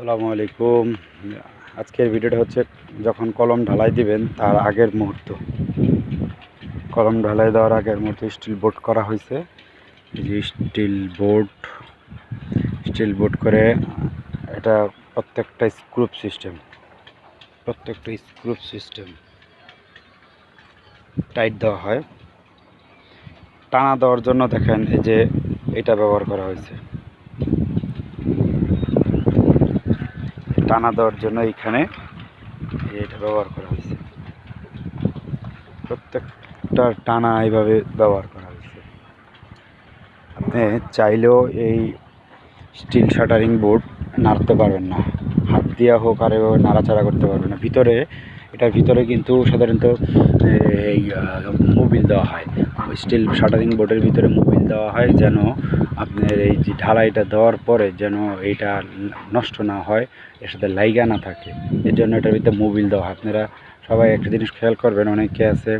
আসসালামু আলাইকুম। আজকের ভিডিওটা হচ্ছে যখন কলম ঢালাই দিবেন তার আগের মুহূর্ত। কলম ঢালাই দেওয়ার আগের মুহূর্তে স্টিল বোর্ড করা হয়েছে। এই যে স্টিল বোর্ড করে এটা প্রত্যেকটা স্ক্রুপ সিস্টেম টাইট দেওয়া হয়। টানা দেওয়ার জন্য দেখেন এই যে এটা ব্যবহার করা হয়েছে। টানা দেওয়ার জন্য এইখানে এটা ব্যবহার করা হয়েছে। প্রত্যেকটা টানা এইভাবে ব্যবহার করা হয়েছে। আপনি চাইলেও এই স্টিল শাটারিং বোর্ড নাড়তে পারবেন না, হাত দিয়া হোক আর এভাবে নাড়াচাড়া করতে পারবেন না। এটার ভিতরে কিন্তু সাধারণত এই মোবিল দেওয়া হয়। স্টিল শাটারিং বোর্ডের ভিতরে মোবিল দেওয়া হয় যেন আপনার এই যে ঢালাইটা দেওয়ার পরে যেন এইটা নষ্ট না হয়, এর সাথে লাইগা না থাকে, এর জন্য এটার ভিতরে মোবিল দেওয়া হয়। আপনারা সবাই একটা জিনিস খেয়াল করবেন, অনেকে আছে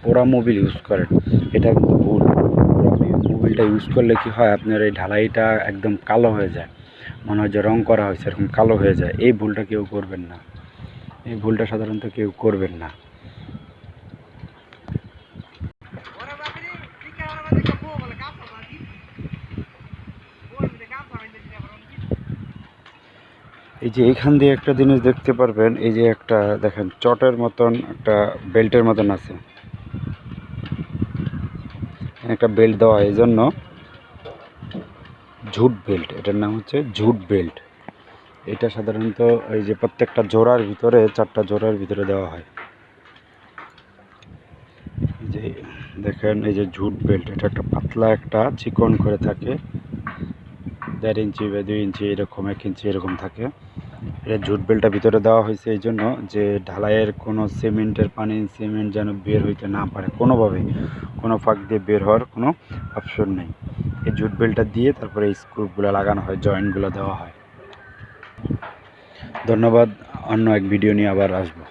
পোড়া মোবিল ইউজ করেন, এটা কিন্তু ভুল। মোবিলটা ইউজ করলে কি হয়, আপনার এই ঢালাইটা একদম কালো হয়ে যায়, মনে হয় যে রং করা হয়েছে এরকম কালো হয়ে যায়। এই ভুলটা কেউ করবেন না, এই ভুলটা সাধারণত কেউ করবেন না। এই যে এইখান দিয়ে একটা জিনিস দেখতে পারবেন, এই যে একটা দেখেন চটের মতন একটা বেল্টের মতন আছে, একটা বেল্ট দেওয়া, এই জন্য ঝুট বেল্ট, এটার নাম হচ্ছে ঝুট বেল্ট। এটা সাধারণত এই যে প্রত্যেকটা জোড়ার ভিতরে, 4টা জোড়ার ভিতরে দেওয়া হয়। এই যে দেখেন এই যে ঝুট বেল্ট, এটা একটা পাতলা একটা চিকন করে থাকে, 1.5 ইঞ্চি বা 2 ইঞ্চি এরকম, 1 ইঞ্চি এরকম থাকে। এটা ঝুট বেল্টটা ভিতরে দেওয়া হয়েছে এই জন্য যে ঢালাইয়ের কোনো সিমেন্ট যেন বের হইতে না পারে কোনোভাবেই, কোনো ফাঁক দিয়ে বের হওয়ার কোনো অপশন নেই। এই ঝুট বেল্টটা দিয়ে তারপরে এই স্ক্রুপগুলো লাগানো হয়, জয়েন্টগুলো দেওয়া হয়। ধন্যবাদ। অন্য এক ভিডিও নিয়ে আবার আসবো।